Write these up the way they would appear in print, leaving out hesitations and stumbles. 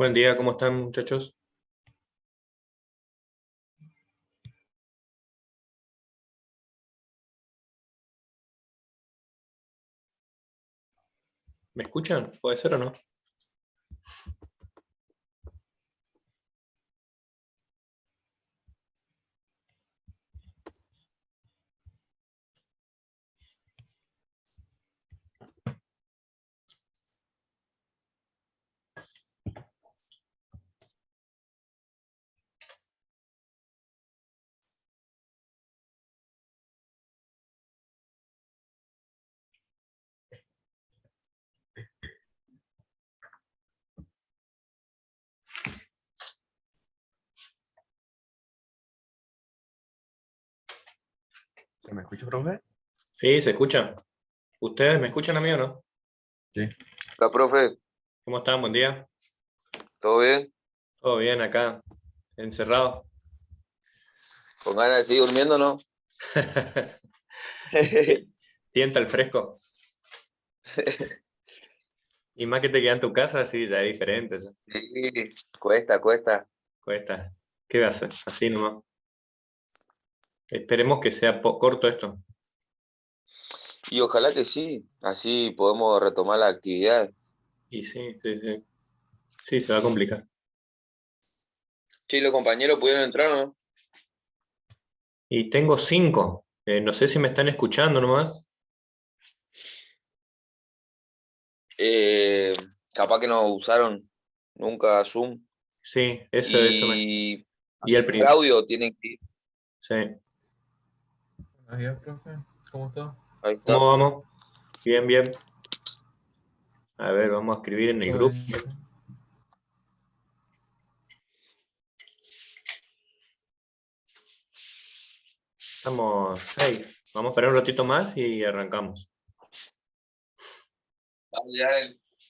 Buen día, ¿cómo están, muchachos? ¿Me escuchan? ¿Puede ser o no? ¿Se me escucha, profe? Sí, se escuchan. ¿Ustedes me escuchan a mí o no? Sí. Hola, profe, ¿Cómo están? Buen día. ¿todo bien? ¿Todo bien acá? ¿Encerrado? ¿Con ganas de seguir durmiendo, no? ¿Tienta el fresco? Y más que te queda en tu casa, sí, ya es diferente. Ya. Sí, cuesta. Cuesta. ¿Qué va a hacer? Así nomás. Esperemos que sea corto esto. Y ojalá que sí, así podemos retomar la actividad. Y sí, sí, sí. Sí, se va a complicar. Sí, los compañeros pudieron entrar, ¿no? Y tengo 5. No sé si me están escuchando nomás. Eh, Capaz que no usaron nunca Zoom. Sí, eso me. Y Y al el principio. audio tienen que ir. Sí. Buenos días, profe. ¿Cómo está? Ahí ¿Cómo está. vamos? Bien, bien. A ver, vamos a escribir en el ¿Todo grupo. bien? Estamos 6. Vamos a esperar un ratito más y arrancamos. Vamos, ya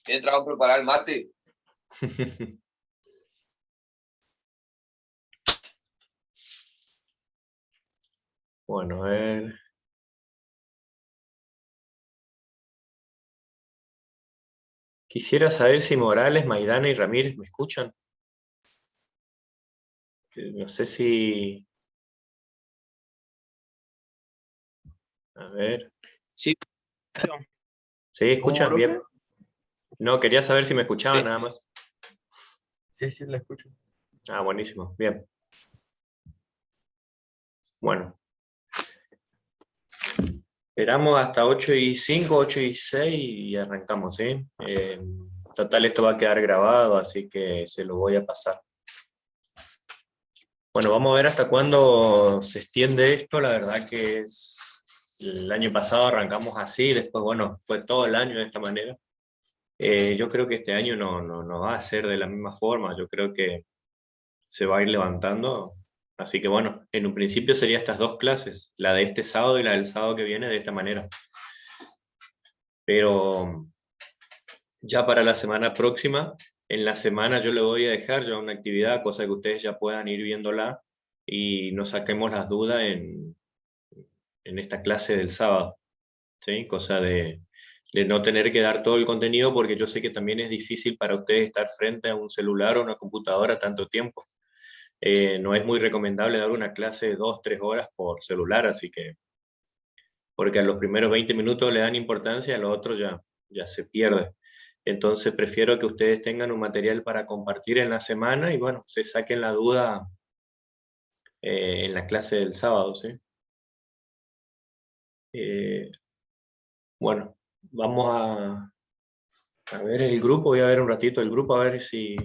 entramos a preparar el mate. Bueno, a ver. Quisiera saber si Morales, Maidana y Ramírez me escuchan. No sé si. A ver. Sí, ¿Sí? ¿Cómo, ¿Escuchan? profe? Bien. No, quería saber si me sí. escuchaban nada más. Sí, sí, la escucho. Ah, buenísimo. Bien. Bueno. Esperamos hasta 8:05, 8:06 y arrancamos, ¿sí? Total, esto va a quedar grabado, así que se lo voy a pasar. Bueno, vamos a ver hasta cuándo se extiende esto. La verdad que el año pasado arrancamos así, después, bueno, fue todo el año de esta manera. Yo creo que este año no va a ser de la misma forma, yo creo que se va a ir levantando. Así que bueno, en un principio serían estas dos clases, la de este sábado y la del sábado que viene de esta manera. Pero ya para la semana próxima, en la semana yo le voy a dejar ya una actividad, cosa que ustedes ya puedan ir viéndola y nos saquemos las dudas en esta clase del sábado, ¿sí? Cosa de no tener que dar todo el contenido porque yo sé que también es difícil para ustedes estar frente a un celular o una computadora tanto tiempo. No es muy recomendable dar una clase de 2, 3 horas por celular, así que, porque a los primeros 20 minutos le dan importancia, a los otros ya se pierde. Entonces prefiero que ustedes tengan un material para compartir en la semana y bueno, se saquen la duda en la clase del sábado, ¿sí? Eh, bueno, vamos a ver el grupo, voy a ver un ratito el grupo, a ver si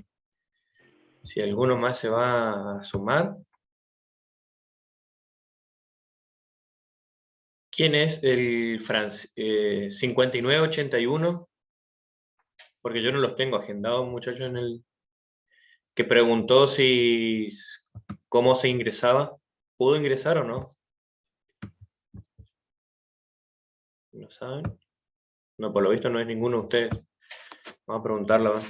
alguno más se va a sumar. ¿Quién es el 5981? Porque yo no los tengo agendados, muchachos, que preguntó si cómo se ingresaba. ¿Pudo ingresar o no? ¿No saben? No, por lo visto no es ninguno de ustedes. Vamos a preguntarle, a ver.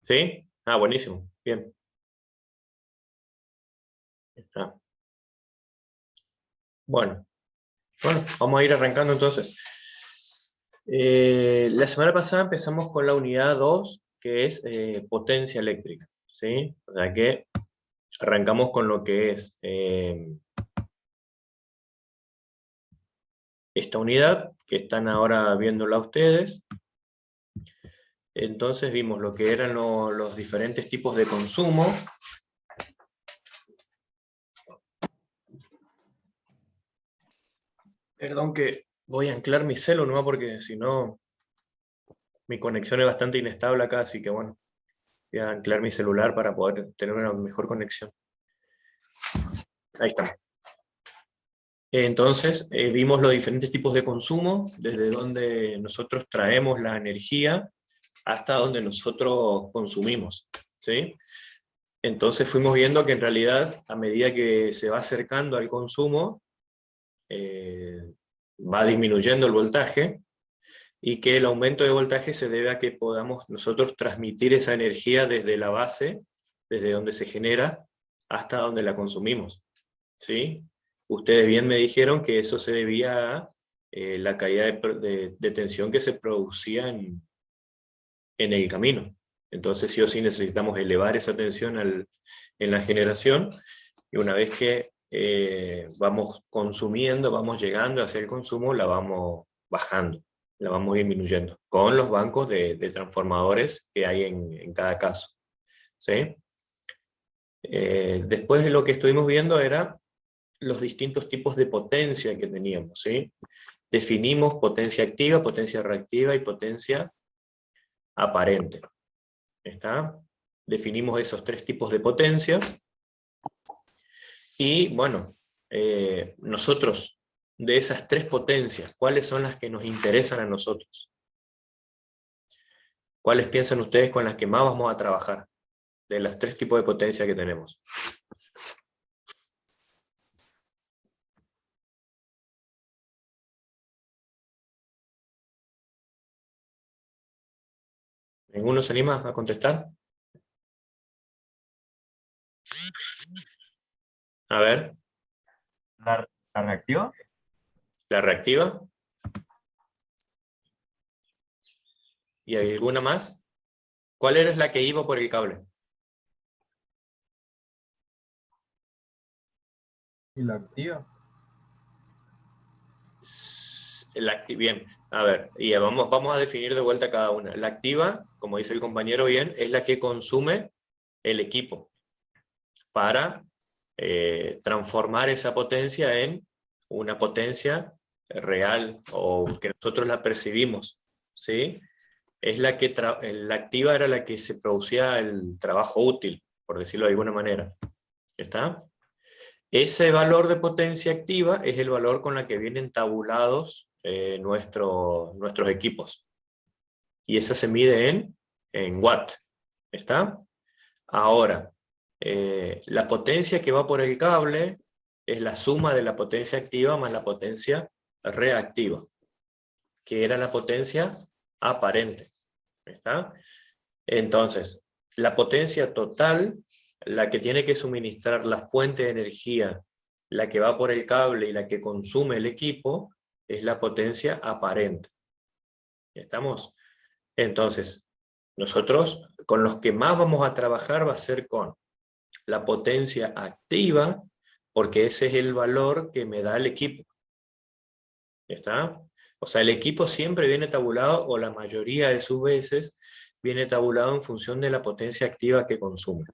¿Sí? Ah, buenísimo. Bien. Está. Bueno, vamos a ir arrancando entonces. La semana pasada empezamos con la unidad 2, que es potencia eléctrica, ¿sí? O sea que arrancamos con lo que es esta unidad, que están ahora viéndola ustedes. Entonces vimos lo que eran los diferentes tipos de consumo. Perdón que voy a anclar mi celu nomás porque si no mi conexión es bastante inestable acá, así que bueno, voy a anclar mi celular para poder tener una mejor conexión. Ahí está. Entonces vimos los diferentes tipos de consumo, desde donde nosotros traemos la energía hasta donde nosotros consumimos, ¿sí? Entonces fuimos viendo que en realidad, a medida que se va acercando al consumo, va disminuyendo el voltaje, y que el aumento de voltaje se debe a que podamos nosotros transmitir esa energía desde la base, desde donde se genera, hasta donde la consumimos, ¿sí? Ustedes bien me dijeron que eso se debía a la caída de tensión que se producía en el camino. Entonces sí o sí necesitamos elevar esa tensión en la generación, y una vez que vamos consumiendo, vamos llegando hacia el consumo, la vamos bajando, la vamos disminuyendo, con los bancos de transformadores que hay en cada caso, ¿sí? Después de lo que estuvimos viendo era los distintos tipos de potencia que teníamos, ¿sí? Definimos potencia activa, potencia reactiva y potencia aparente. ¿Está? Definimos esos tres tipos de potencia. Y bueno, nosotros, de esas tres potencias, ¿cuáles son las que nos interesan a nosotros? ¿Cuáles piensan ustedes con las que más vamos a trabajar? De los tres tipos de potencia que tenemos. ¿Ninguno se anima a contestar? A ver. ¿La reactiva? ¿La reactiva? ¿Y alguna más? ¿Cuál era la que iba por el cable? ¿Y la activa? Bien, a ver, y vamos a definir de vuelta cada una. La activa, como dice el compañero bien, es la que consume el equipo para transformar esa potencia en una potencia real, o que nosotros la percibimos, ¿sí? Es la que la activa era la que se producía el trabajo útil, por decirlo de alguna manera. ¿Está? Ese valor de potencia activa es el valor con el que vienen tabulados nuestros equipos. Y esa se mide en watt. ¿Está? Ahora, la potencia que va por el cable es la suma de la potencia activa más la potencia reactiva, que era la potencia aparente. ¿Está? Entonces, la potencia total, la que tiene que suministrar la fuente de energía, la que va por el cable y la que consume el equipo, es la potencia aparente. ¿Estamos? Entonces, nosotros con los que más vamos a trabajar va a ser con la potencia activa, porque ese es el valor que me da el equipo. ¿Está? O sea, el equipo siempre viene tabulado, o la mayoría de sus veces, viene tabulado en función de la potencia activa que consume.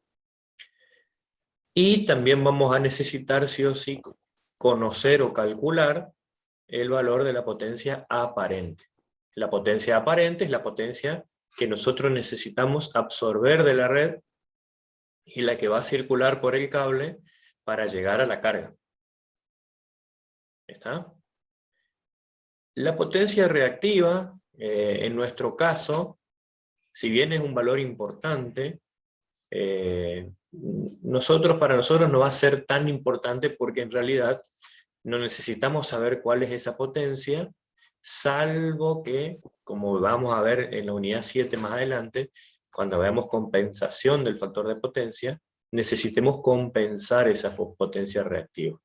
Y también vamos a necesitar, sí o sí, conocer o calcular el valor de la potencia aparente. La potencia aparente es la potencia que nosotros necesitamos absorber de la red y la que va a circular por el cable para llegar a la carga. ¿Está? La potencia reactiva, en nuestro caso, si bien es un valor importante, para nosotros no va a ser tan importante, porque en realidad no necesitamos saber cuál es esa potencia, salvo que, como vamos a ver en la unidad 7 más adelante, cuando veamos compensación del factor de potencia, necesitemos compensar esa potencia reactiva.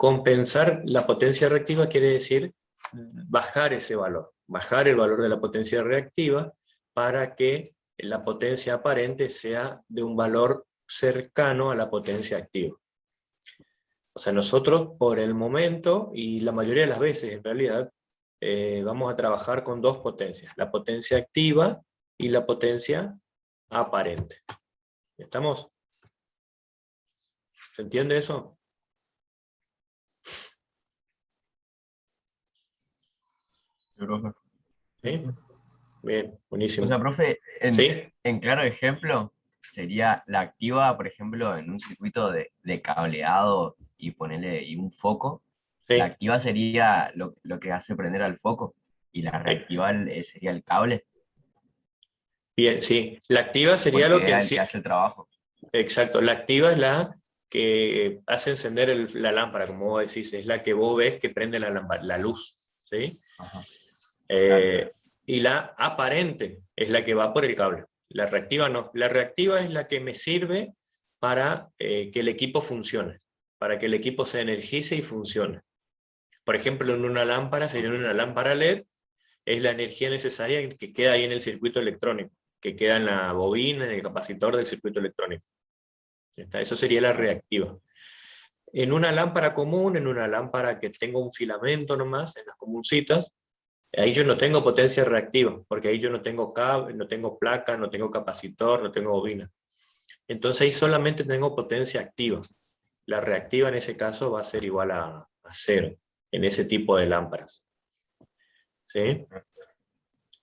Compensar la potencia reactiva quiere decir bajar ese valor, bajar el valor de la potencia reactiva para que la potencia aparente sea de un valor cercano a la potencia activa. O sea, nosotros por el momento, y la mayoría de las veces en realidad, vamos a trabajar con dos potencias, la potencia activa y la potencia aparente. ¿Estamos? ¿Se entiende eso? Profe. ¿Sí? Bien, buenísimo. O sea, profe, ¿Sí? en claro ejemplo, sería la activa, por ejemplo, en un circuito de cableado y ponerle y un foco. La Sí. activa sería lo que hace prender al foco y la reactiva sería el cable, Bien, sí. La activa sería lo porque que es en el que sí... hace el trabajo. Exacto, la activa es la que hace encender la lámpara, como vos decís, es la que vos ves que prende la luz, ¿sí? Ajá, claro. Y la aparente es la que va por el cable. La reactiva no. La reactiva es la que me sirve para que el equipo funcione, para que el equipo se energice y funcione. Por ejemplo, en una lámpara, sería una lámpara LED, es la energía necesaria que queda ahí en el circuito electrónico, que queda en la bobina, en el capacitor del circuito electrónico. Eso sería la reactiva. En una lámpara común, en una lámpara que tenga un filamento nomás, en las comuncitas, ahí yo no tengo potencia reactiva, porque ahí yo no tengo cable, no tengo placa, no tengo capacitor, no tengo bobina. Entonces ahí solamente tengo potencia activa. La reactiva en ese caso va a ser igual a cero, en ese tipo de lámparas. ¿Sí?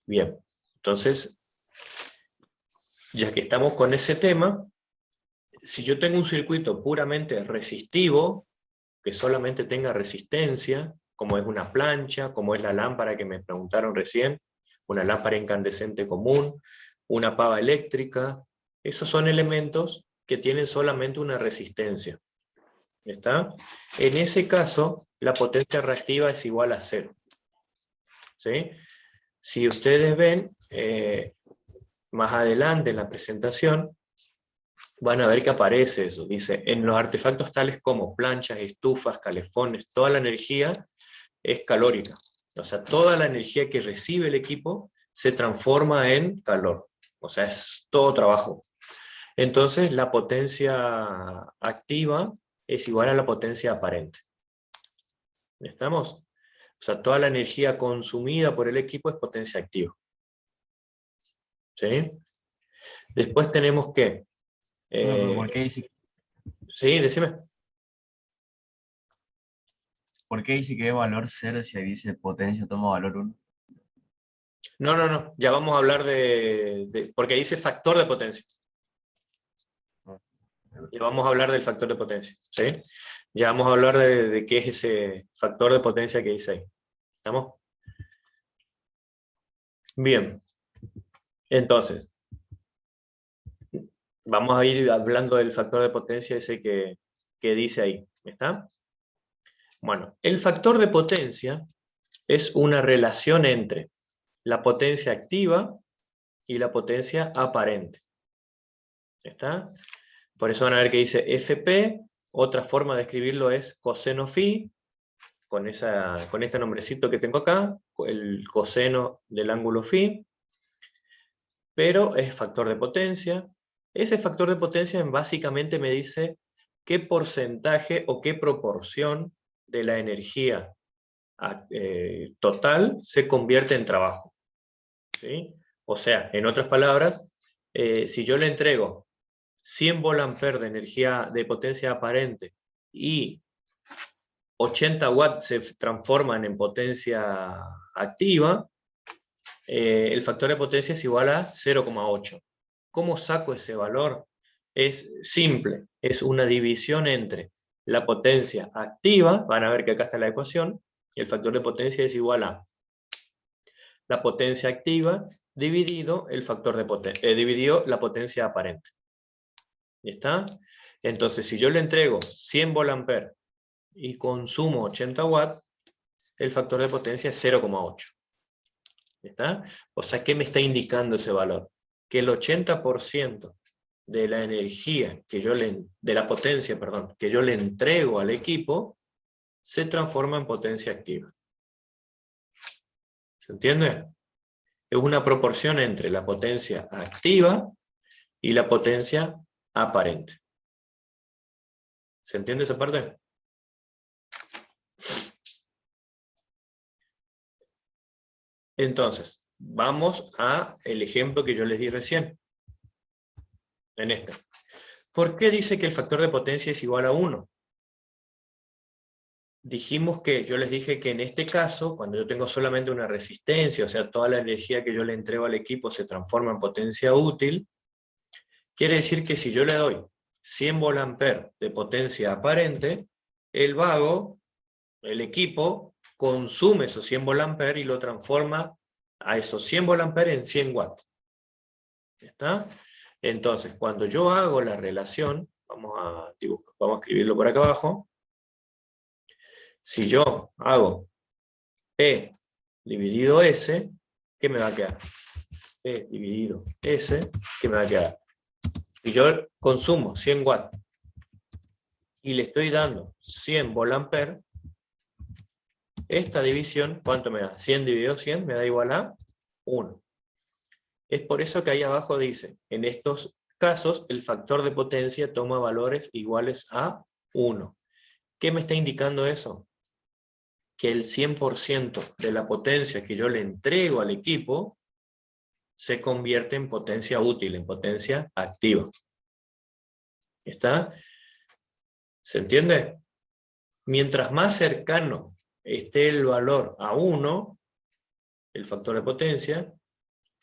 Bien, entonces, ya que estamos con ese tema, si yo tengo un circuito puramente resistivo, que solamente tenga resistencia, como es una plancha, como es la lámpara que me preguntaron recién, una lámpara incandescente común, una pava eléctrica, esos son elementos que tienen solamente una resistencia. ¿Está? En ese caso, la potencia reactiva es igual a cero. ¿Sí? Si ustedes ven, más adelante en la presentación, van a ver que aparece eso. Dice, en los artefactos tales como planchas, estufas, calefones, toda la energía es calórica. O sea, toda la energía que recibe el equipo se transforma en calor. O sea, es todo trabajo. Entonces, la potencia activa es igual a la potencia aparente. ¿Estamos? O sea, toda la energía consumida por el equipo es potencia activa. ¿Sí? Después tenemos que... No, pero sí, decime. ¿por qué dice que es valor cero si ahí dice potencia toma valor 1? No. Ya vamos a hablar porque dice factor de potencia. Ya vamos a hablar del factor de potencia. ¿Sí? Ya vamos a hablar de qué es ese factor de potencia que dice ahí. ¿Estamos? Bien. Entonces, vamos a ir hablando del factor de potencia ese que dice ahí. ¿Está? Bueno, el factor de potencia es una relación entre la potencia activa y la potencia aparente. ¿Está? Por eso van a ver que dice FP, otra forma de escribirlo es coseno phi, con este nombrecito que tengo acá, el coseno del ángulo phi, pero es factor de potencia. Ese factor de potencia básicamente me dice qué porcentaje o qué proporción de la energía total se convierte en trabajo. ¿Sí? O sea, en otras palabras, si yo le entrego 100 VA de energía de potencia aparente y 80 watts se transforman en potencia activa, el factor de potencia es igual a 0,8. ¿Cómo saco ese valor? Es simple, es una división entre la potencia activa, van a ver que acá está la ecuación, y el factor de potencia es igual a la potencia activa dividido el factor de dividido la potencia aparente. ¿Ya está? Entonces, si yo le entrego 100 VA y consumo 80 watts, el factor de potencia es 0,8. ¿Está? O sea, ¿qué me está indicando ese valor? Que el 80% de la energía de la potencia, perdón, que yo le entrego al equipo, se transforma en potencia activa. ¿Se entiende? Es una proporción entre la potencia activa y la potencia aparente. ¿Se entiende esa parte? Entonces, vamos a el ejemplo que yo les di recién. En este. ¿Por qué dice que el factor de potencia es igual a 1? Dijimos que, yo les dije que en este caso, cuando yo tengo solamente una resistencia, o sea, toda la energía que yo le entrego al equipo se transforma en potencia útil, quiere decir que si yo le doy 100 VA de potencia aparente, el vago, el equipo, consume esos 100 VA y lo transforma a esos 100 VA en 100 watts. ¿Está? Entonces, cuando yo hago la relación, vamos a escribirlo por acá abajo. Si yo hago P dividido S, ¿qué me va a quedar? P dividido S, ¿qué me va a quedar? Si yo consumo 100 watts y le estoy dando 100 VA, esta división, ¿cuánto me da? 100 dividido 100 me da igual a 1. Es por eso que ahí abajo dice, en estos casos el factor de potencia toma valores iguales a 1. ¿Qué me está indicando eso? Que el 100% de la potencia que yo le entrego al equipo se convierte en potencia útil, en potencia activa. ¿Está? ¿Se entiende? Mientras más cercano esté el valor a 1, el factor de potencia,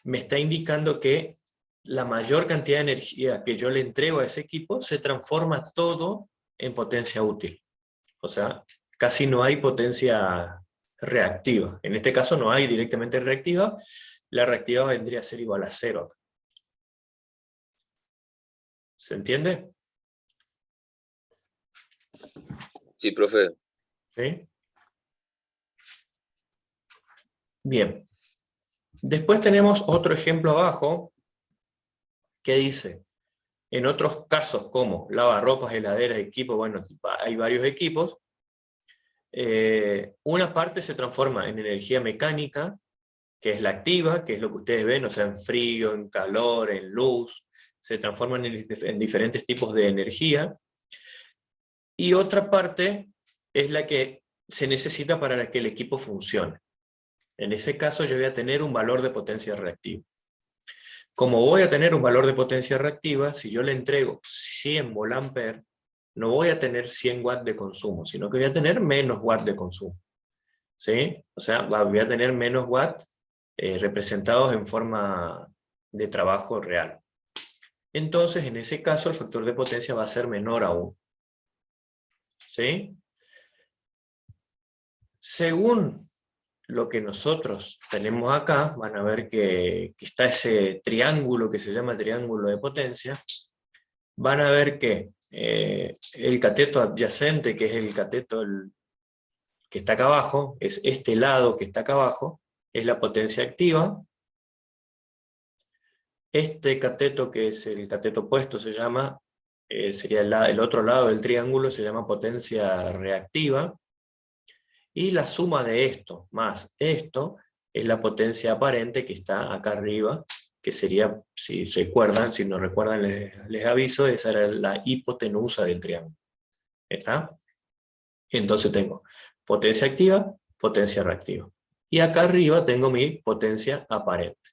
me está indicando que la mayor cantidad de energía que yo le entrego a ese equipo se transforma todo en potencia útil. O sea, casi no hay potencia reactiva. En este caso no hay directamente reactiva. La reactiva vendría a ser igual a 0. ¿Se entiende? Sí, profe. ¿Sí? Bien. Después tenemos otro ejemplo abajo que dice, en otros casos como lavarropas, heladeras, equipos, bueno, hay varios equipos, una parte se transforma en energía mecánica, que es la activa, que es lo que ustedes ven, o sea, en frío, en calor, en luz, se transforman en diferentes tipos de energía, y otra parte es la que se necesita para que el equipo funcione. En ese caso yo voy a tener un valor de potencia reactiva. Como voy a tener un valor de potencia reactiva, si yo le entrego 100 VA, no voy a tener 100 watts de consumo, sino que voy a tener menos watts de consumo. ¿Sí? O sea, voy a tener menos watts representados en forma de trabajo real. Entonces, en ese caso, el factor de potencia va a ser menor a 1. ¿Sí? Según lo que nosotros tenemos acá, van a ver que está ese triángulo que se llama triángulo de potencia, van a ver que el cateto adyacente, que es el cateto que está acá abajo, es este lado que está acá abajo, es la potencia activa. Este cateto, que es el cateto opuesto, se llama, sería el otro lado del triángulo, se llama potencia reactiva. Y la suma de esto más esto es la potencia aparente que está acá arriba, que sería, si recuerdan, si no recuerdan les aviso, esa era la hipotenusa del triángulo. ¿Está? Entonces tengo potencia activa, potencia reactiva. Y acá arriba tengo mi potencia aparente.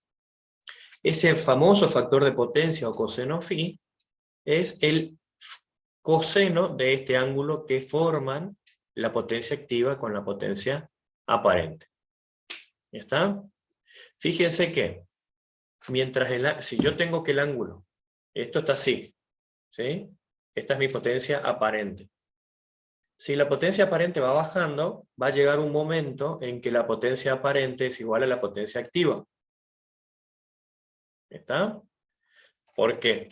Ese famoso factor de potencia o coseno phi es el coseno de este ángulo que forman la potencia activa con la potencia aparente. ¿Está? Fíjense que mientras si yo tengo que el ángulo, esto está así, ¿sí? Esta es mi potencia aparente. Si la potencia aparente va bajando, va a llegar un momento en que la potencia aparente es igual a la potencia activa. ¿Está? ¿Por qué?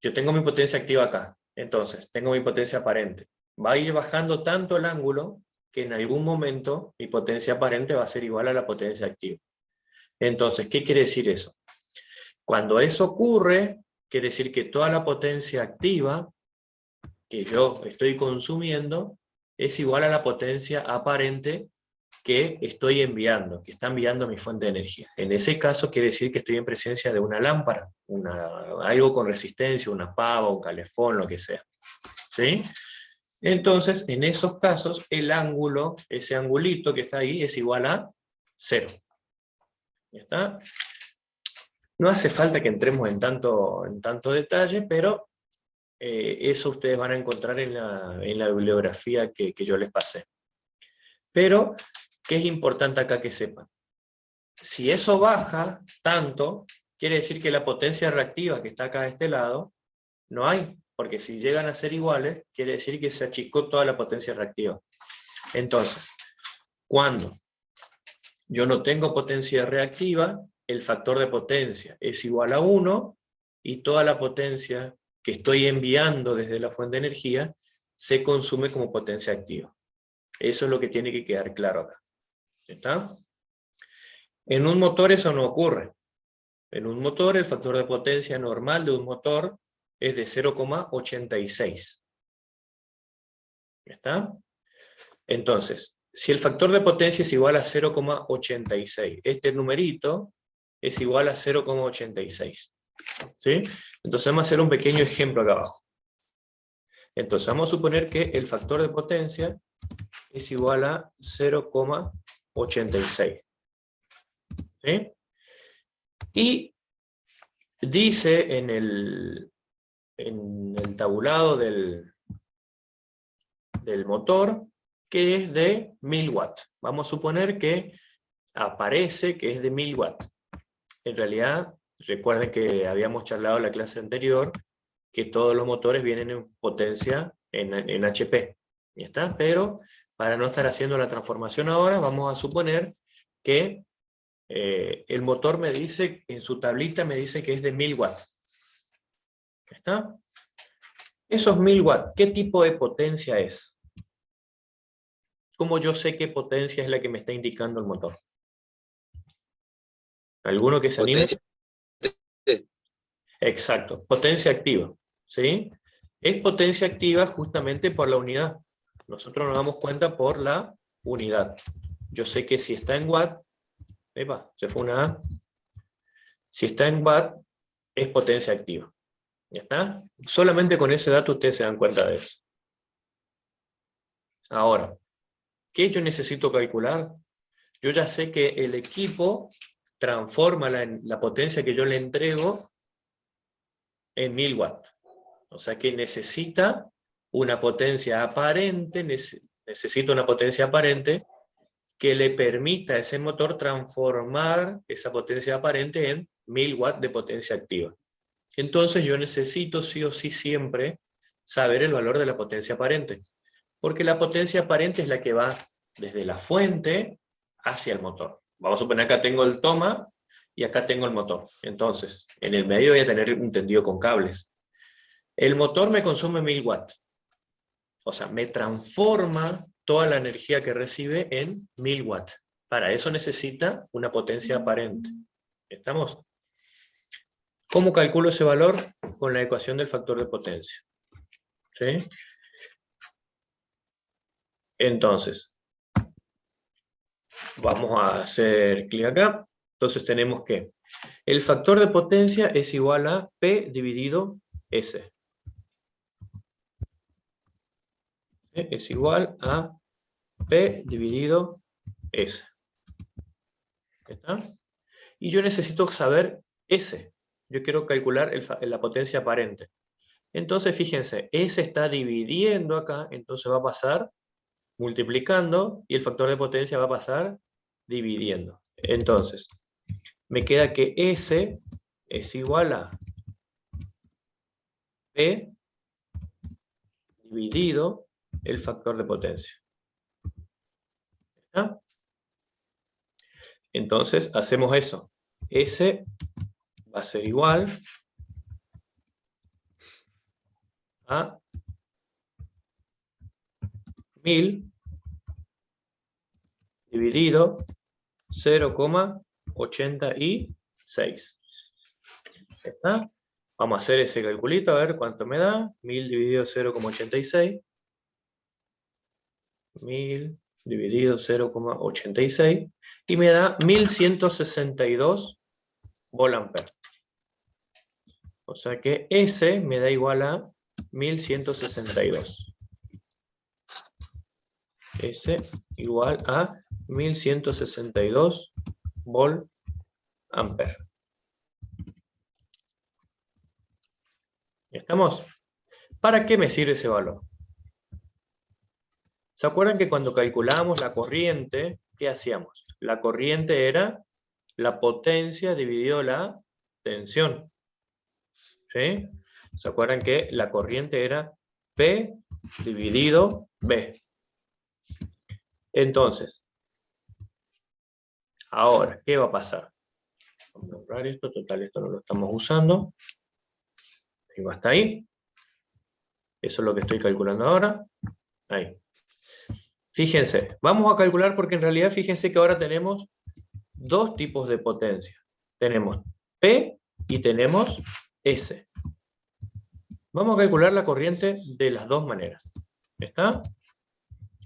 Yo tengo mi potencia activa acá, entonces tengo mi potencia aparente. Va a ir bajando tanto el ángulo que en algún momento mi potencia aparente va a ser igual a la potencia activa. Entonces, ¿qué quiere decir eso? Cuando eso ocurre, quiere decir que toda la potencia activa que yo estoy consumiendo es igual a la potencia aparente que estoy enviando, que está enviando mi fuente de energía. En ese caso quiere decir que estoy en presencia de una lámpara, algo con resistencia, una pava, un calefón, lo que sea. ¿Sí? Entonces, en esos casos, el ángulo, ese angulito que está ahí, es igual a 0. ¿Ya está? No hace falta que entremos en tanto detalle, pero eso ustedes van a encontrar en la bibliografía que yo les pasé. Pero, ¿qué es importante acá que sepan? Si eso baja tanto, quiere decir que la potencia reactiva que está acá de este lado, no hay, porque si llegan a ser iguales, quiere decir que se achicó toda la potencia reactiva. Entonces, cuando yo no tengo potencia reactiva, el factor de potencia es igual a 1, y toda la potencia que estoy enviando desde la fuente de energía se consume como potencia activa. Eso es lo que tiene que quedar claro acá. ¿Está? En un motor eso no ocurre. En un motor el factor de potencia normal de un motor es de 0,86. ¿Está? Entonces, si el factor de potencia es igual a 0,86, este numerito es igual a 0,86. ¿Sí? Entonces vamos a hacer un pequeño ejemplo acá abajo. Entonces vamos a suponer que el factor de potencia es igual a 0,86. ¿Sí? Y dice en el tabulado del motor que es de 1000 watts. Vamos a suponer que aparece que es de 1000 watts. En realidad, recuerden que habíamos charlado en la clase anterior que todos los motores vienen en potencia en HP. ¿Ya está? Pero para no estar haciendo la transformación ahora, vamos a suponer que el motor me dice, en su tablita me dice que es de 1000 watts. ¿Ya está? Esos 1000 watts, ¿qué tipo de potencia es? ¿Cómo yo sé qué potencia es la que me está indicando el motor? ¿Alguno que se anime? Potencia. Exacto, potencia activa. ¿Sí? Es potencia activa justamente por la unidad. Nosotros nos damos cuenta por la unidad. Yo sé que si está en watt, epa, se fue una A. Si está en watt, es potencia activa. ¿Ya está? Solamente con ese dato ustedes se dan cuenta de eso. Ahora, ¿qué yo necesito calcular? Yo ya sé que el equipo transforma la potencia que yo le entrego en 1000 watts. O sea que necesita una potencia aparente, necesita una potencia aparente que le permita a ese motor transformar esa potencia aparente en 1000 watts de potencia activa. Entonces yo necesito sí o sí siempre saber el valor de la potencia aparente, porque la potencia aparente es la que va desde la fuente hacia el motor. Vamos a suponer que acá tengo el toma y acá tengo el motor. Entonces, en el medio voy a tener un tendido con cables. El motor me consume 1000 watts. O sea, me transforma toda la energía que recibe en 1000 watts. Para eso necesita una potencia aparente. ¿Estamos? ¿Cómo calculo ese valor? Con la ecuación del factor de potencia. ¿Sí? Entonces, vamos a hacer clic acá. Entonces tenemos que el factor de potencia es igual a P dividido S. Es igual a P dividido S. ¿Está? Y yo necesito saber S. Yo quiero calcular la potencia aparente. Entonces, fíjense, S está dividiendo acá, entonces va a pasar multiplicando, y el factor de potencia va a pasar dividiendo. Entonces, me queda que S es igual a P dividido el factor de potencia. ¿Está? Entonces, hacemos eso. S va a ser igual a 1000 dividido 0,86. ¿Está? Vamos a hacer ese calculito, a ver cuánto me da. 1000 dividido 0,86. 1000 dividido 0,86 y me da 1162 volt-ampere. O sea que S me da igual a 1162. S igual a 1162 volt-ampere. ¿Estamos? ¿Para qué me sirve ese valor? ¿Se acuerdan que cuando calculábamos la corriente, qué hacíamos? La corriente era la potencia dividido la tensión. ¿Sí? ¿Se acuerdan que la corriente era P dividido B? Entonces, ahora, ¿qué va a pasar? Vamos a borrar esto, total, esto no lo estamos usando. Digo, hasta ahí. Eso es lo que estoy calculando ahora. Ahí. Fíjense, vamos a calcular porque en realidad fíjense que ahora tenemos dos tipos de potencia. Tenemos P y tenemos S. Vamos a calcular la corriente de las dos maneras. ¿Está?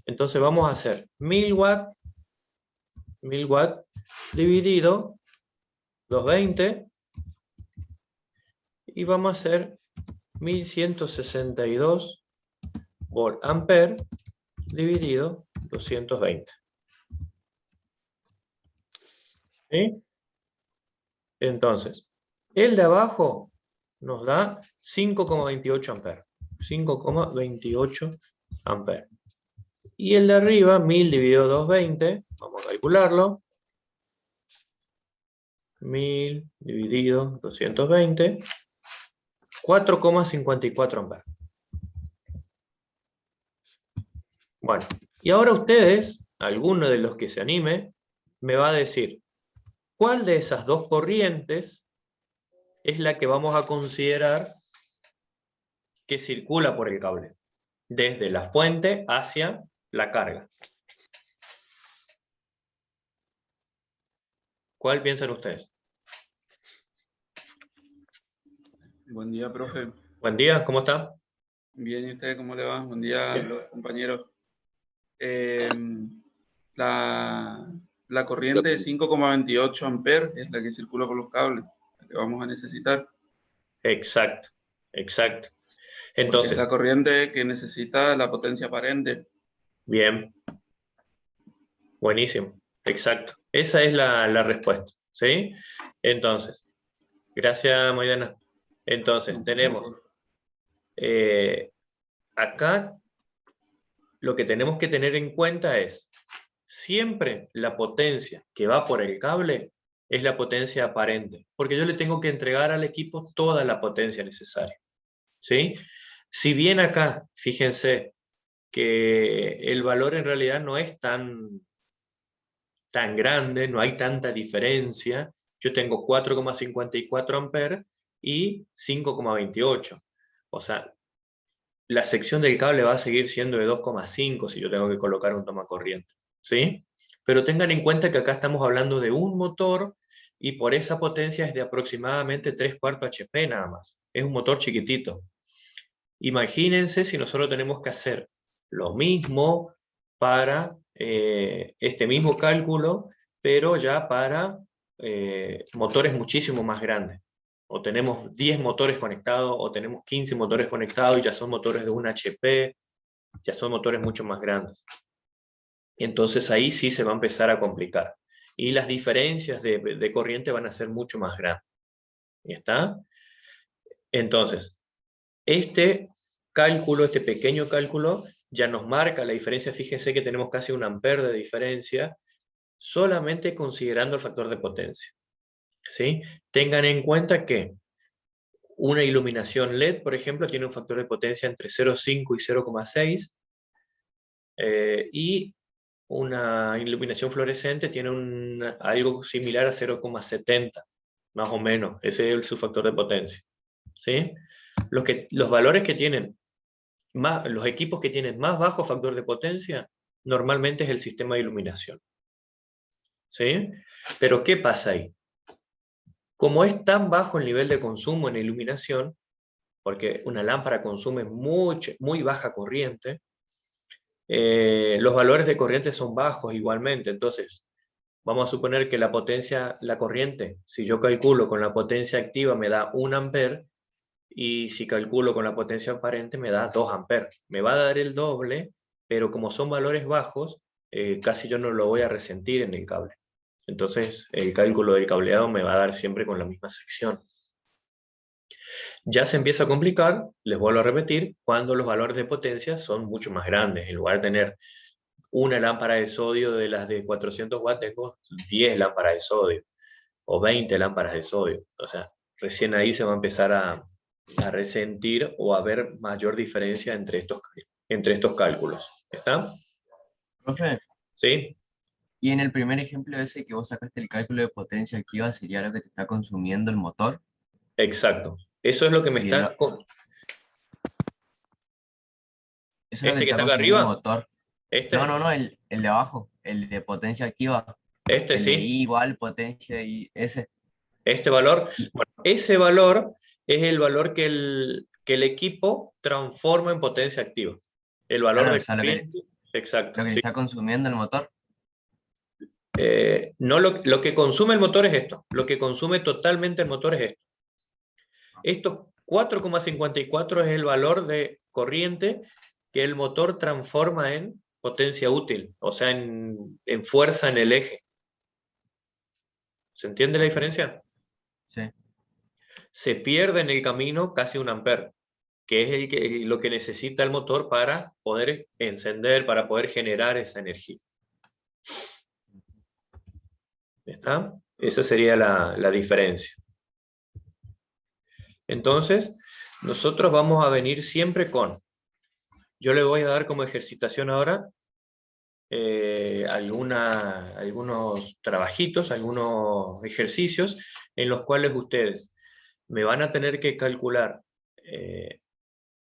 Entonces vamos a hacer 1000 watts dividido 220 y vamos a hacer 1162 volt-ampere dividido 220. ¿Sí? Entonces, el de abajo nos da 5,28 amperes. 5,28 amperes. Y el de arriba, 1000 dividido 220, vamos a calcularlo. 1000 dividido 220, 4,54 amperes. Bueno, y ahora ustedes, alguno de los que se anime, me va a decir, ¿cuál de esas dos corrientes es la que vamos a considerar que circula por el cable? Desde la fuente hacia la carga. ¿Cuál piensan ustedes? Buen día, profe. Buen día, ¿cómo está? Bien, ¿y usted cómo le va? Buen día, Bien. los compañeros. La corriente de 5,28 amperes es la que circula por los cables, la que vamos a necesitar. Exacto, exacto. Porque Entonces, es la corriente que necesita la potencia aparente. bien. Buenísimo, exacto. Esa es la respuesta, ¿sí? Entonces, gracias, Moidana. Entonces, tenemos acá lo que tenemos que tener en cuenta es siempre la potencia que va por el cable es la potencia aparente, porque yo le tengo que entregar al equipo toda la potencia necesaria, ¿sí? Si bien acá, fíjense que el valor en realidad no es tan grande, no hay tanta diferencia, yo tengo 4,54 amperes y 5,28, o sea, la sección del cable va a seguir siendo de 2,5 si yo tengo que colocar un tomacorriente, ¿sí? Pero tengan en cuenta que acá estamos hablando de un motor y por esa potencia es de aproximadamente 3/4 HP nada más. Es un motor chiquitito. Imagínense si nosotros tenemos que hacer lo mismo para este mismo cálculo, pero ya para motores muchísimo más grandes. O tenemos 10 motores conectados, o tenemos 15 motores conectados, y ya son motores de 1 HP, ya son motores mucho más grandes. Entonces ahí sí se va a empezar a complicar. Y las diferencias de corriente van a ser mucho más grandes. ¿Está? Entonces, este cálculo, este pequeño cálculo, ya nos marca la diferencia. Fíjense que tenemos casi 1 ampere de diferencia, solamente considerando el factor de potencia. ¿Sí? Tengan en cuenta que una iluminación LED, por ejemplo, tiene un factor de potencia entre 0,5 y 0,6, y una iluminación fluorescente tiene algo similar a 0,70, más o menos. Ese es su factor de potencia. ¿Sí? Los valores que tienen los equipos que tienen más bajo factor de potencia, normalmente es el sistema de iluminación. ¿Sí? Pero ¿qué pasa ahí? Como es tan bajo el nivel de consumo en iluminación, porque una lámpara consume muy baja corriente, Los valores de corriente son bajos igualmente, entonces vamos a suponer que la potencia, la corriente, si yo calculo con la potencia activa me da 1 amper, y si calculo con la potencia aparente me da 2 amperes. Me va a dar el doble, pero como son valores bajos, casi yo no lo voy a resentir en el cable. Entonces el cálculo del cableado me va a dar siempre con la misma sección. Ya se empieza a complicar, les vuelvo a repetir, cuando los valores de potencia son mucho más grandes. En lugar de tener una lámpara de sodio de las de 400 watts, tengo 10 lámparas de sodio, o 20 lámparas de sodio. O sea, recién ahí se va a empezar a resentir o a ver mayor diferencia entre estos cálculos. ¿Está? Profe, ¿Sí? y en el primer ejemplo ese que vos sacaste el cálculo de potencia activa, ¿sería lo que te está consumiendo el motor? Exacto. Eso es lo que me Y está... eso es lo que ¿Este te que está está acá consumiendo el arriba? motor. ¿Este? No, el de abajo, el de potencia activa, ¿Este el de sí? I igual potencia y ese. Este valor, Y- bueno, ese valor es el valor que el equipo transforma en potencia activa. El valor Claro, o de sea, corriente, exacto. lo que te Sí. está consumiendo el motor. No lo que consume el motor es esto. Lo que consume totalmente el motor es esto. Estos 4,54 es el valor de corriente que el motor transforma en potencia útil, o sea, en fuerza en el eje. ¿Se entiende la diferencia? Sí. Se pierde en el camino casi 1 amper, que es lo que necesita el motor para poder encender, para poder generar esa energía. ¿Está? Esa sería la diferencia. Entonces, nosotros vamos a venir siempre con... Yo le voy a dar como ejercitación ahora algunos trabajitos, algunos ejercicios en los cuales ustedes me van a tener que calcular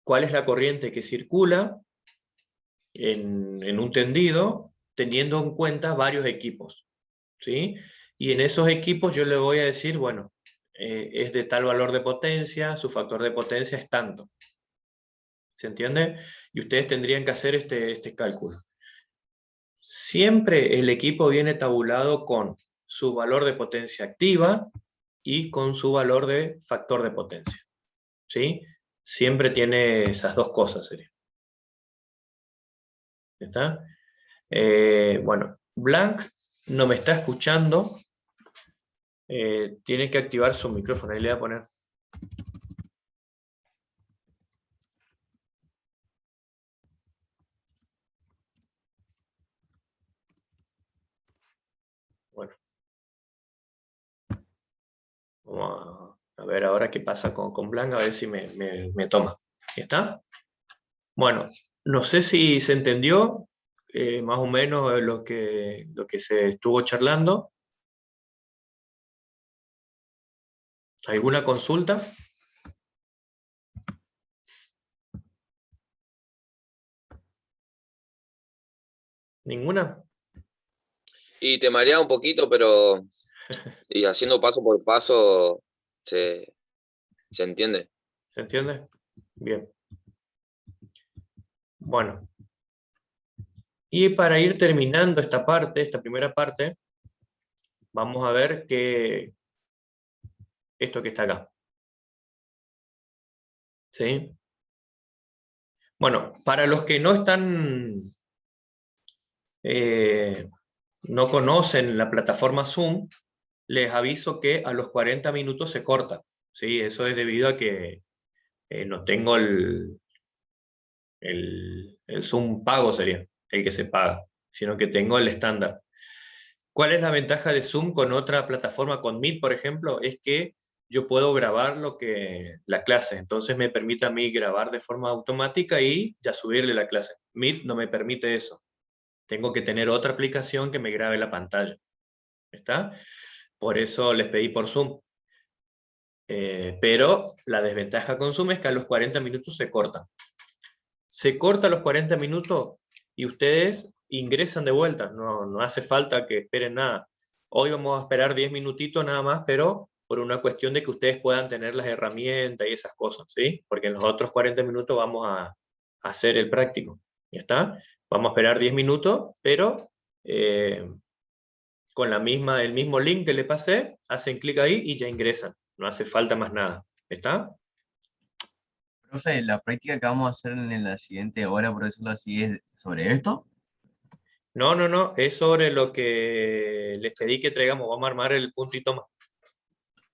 cuál es la corriente que circula en un tendido, teniendo en cuenta varios equipos, ¿sí? Y en esos equipos yo le voy a decir, bueno, es de tal valor de potencia, su factor de potencia es tanto. ¿Se entiende? Y ustedes tendrían que hacer este cálculo. Siempre el equipo viene tabulado con su valor de potencia activa y con su valor de factor de potencia, ¿sí? Siempre tiene esas dos cosas, sería. ¿Está? Bueno, Blanc no me está escuchando. Tiene que activar su micrófono. Ahí le voy a poner. Bueno. Vamos a ver ahora qué pasa con Blanc, a ver si me toma. ¿Está? Bueno, no sé si se entendió más o menos lo que se estuvo charlando. ¿Alguna consulta? ¿Ninguna? Y te marea un poquito, pero y haciendo paso por paso se entiende. ¿Se entiende? Bien. Bueno. Y para ir terminando esta parte, esta primera parte, vamos a ver esto que está acá. ¿Sí? Bueno, para los que no están, no conocen la plataforma Zoom, les aviso que a los 40 minutos se corta. ¿Sí? Eso es debido a que no tengo el Zoom pago, sería el que se paga, sino que tengo el estándar. ¿Cuál es la ventaja de Zoom con otra plataforma, con Meet, por ejemplo? Es que yo puedo grabar la clase, entonces me permite a mí grabar de forma automática y ya subirle la clase. Meet no me permite eso. Tengo que tener otra aplicación que me grabe la pantalla. ¿Está? Por eso les pedí por Zoom. Pero la desventaja con Zoom es que a los 40 minutos se corta. Se corta a los 40 minutos y ustedes ingresan de vuelta. No hace falta que esperen nada. Hoy vamos a esperar 10 minutitos nada más, pero por una cuestión de que ustedes puedan tener las herramientas y esas cosas, ¿sí? Porque en los otros 40 minutos vamos a hacer el práctico. ¿Ya está? Vamos a esperar 10 minutos, pero con el mismo link que le pasé, hacen clic ahí y ya ingresan. No hace falta más nada. ¿Está? Profe, la práctica que vamos a hacer en la siguiente hora, por decirlo así, es sobre esto. No, no, no. Es sobre lo que les pedí que traigamos. Vamos a armar el punto y toma.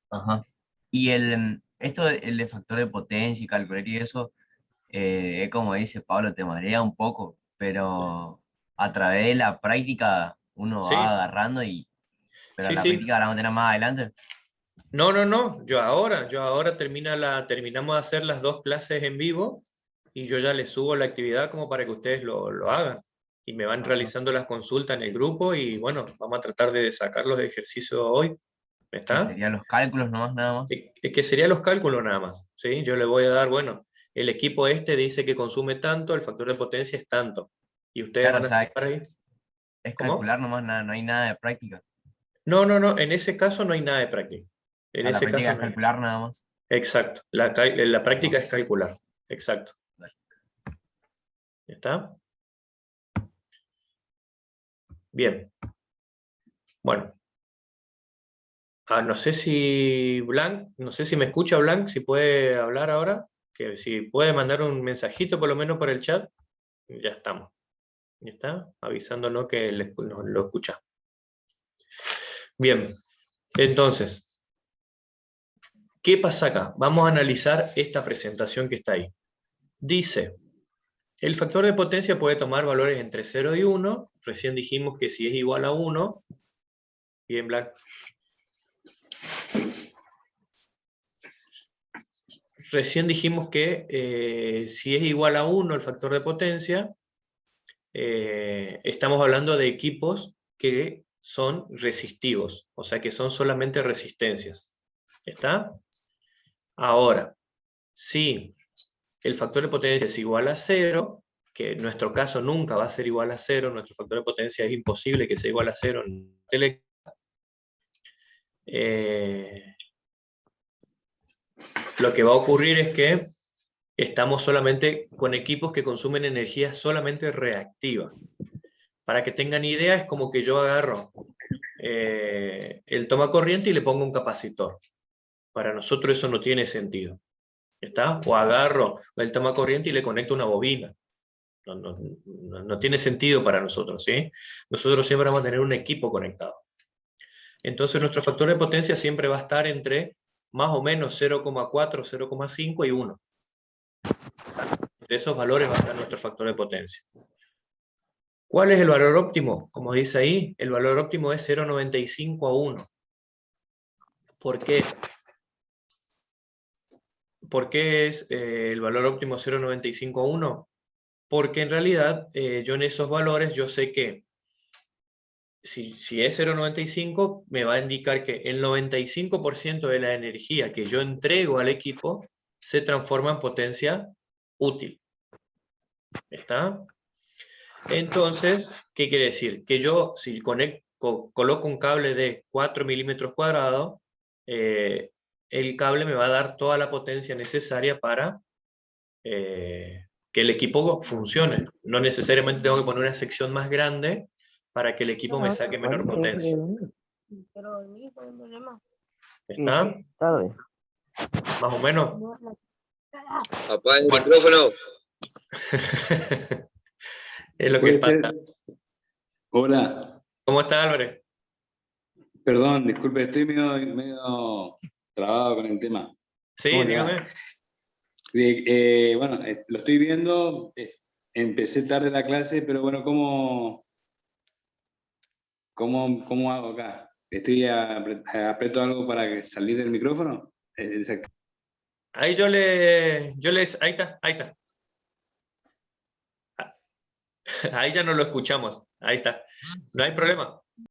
Ajá. Y el de factor de potencia y calcular y eso, es como dice Pablo, te marea un poco, pero a través de la práctica uno va Sí, agarrando pero sí, la sí. práctica la vamos a tener más adelante. No, no, no. Yo ahora terminamos de hacer las 2 clases en vivo y yo ya les subo la actividad como para que ustedes lo hagan. Y me van Ajá. realizando las consultas en el grupo y bueno, vamos a tratar de sacar los ejercicios hoy. Que ¿Está? serían los cálculos nomás, nada más. Es que serían los cálculos nada más, ¿sí? Yo le voy a dar, bueno, el equipo este dice que consume tanto, el factor de potencia es tanto. Y ustedes Claro, o van a sea, sacar ahí. es ¿Cómo? calcular nomás, nada, no hay nada de práctica. No, no, no, en ese caso no hay nada de práctica. En A la ese práctica caso es no hay. calcular nada más. Exacto. La práctica es calcular. Exacto. Dale. ¿Está? Bien. Bueno. No sé si no sé si me escucha Blanc, si puede hablar ahora, que si puede mandar un mensajito por lo menos por el chat, ya estamos. ¿Ya está? Avisándonos que lo escucha. Bien, entonces, ¿qué pasa acá? Vamos a analizar esta presentación que está ahí. Dice, el factor de potencia puede tomar valores entre 0 y 1. Recién dijimos que si es igual a 1, bien, Black. Recién dijimos que si es igual a 1 el factor de potencia, estamos hablando de equipos que son resistivos, o sea que son solamente resistencias. ¿Está? Ahora, si el factor de potencia es igual a 0, que en nuestro caso nunca va a ser igual a 0, nuestro factor de potencia es imposible que sea igual a 0 en lo que va a ocurrir es que estamos solamente con equipos que consumen energía solamente reactiva. Para que tengan idea, es como que yo agarro el toma corriente y le pongo un capacitor. Para nosotros eso no tiene sentido. ¿Está? O agarro el toma corriente y le conecto una bobina. No tiene sentido para nosotros, ¿sí? Nosotros siempre vamos a tener un equipo conectado. Entonces nuestro factor de potencia siempre va a estar entre más o menos 0,4, 0,5 y 1. De esos valores va a estar nuestro factor de potencia. ¿Cuál es el valor óptimo? Como dice ahí, el valor óptimo es 0,95 a 1. ¿Por qué? ¿Por qué es el valor óptimo 0,95 a 1? Porque en realidad yo en esos valores yo sé que si es 0,95 me va a indicar que el 95% de la energía que yo entrego al equipo se transforma en potencia útil. ¿Está? Entonces, ¿qué quiere decir? Que yo, si coloco un cable de 4 milímetros cuadrados, el cable me va a dar toda la potencia necesaria para que el equipo funcione. No necesariamente tengo que poner una sección más grande para que el equipo me saque menor potencia. ¿Está? Tarde. Más o menos. Apaga el Bueno. micrófono. Es lo que Puede pasa. ser. Hola, ¿Cómo está, Álvarez? perdón, disculpe, estoy medio trabado con el tema. Sí, ¿Cómo le va? dígame. Bueno, lo estoy viendo, empecé tarde la clase, pero bueno, ¿cómo hago acá? ¿Aprieto algo para salir del micrófono? Exacto. Ahí ahí está. Ahí ya no lo escuchamos. Ahí está. No hay problema.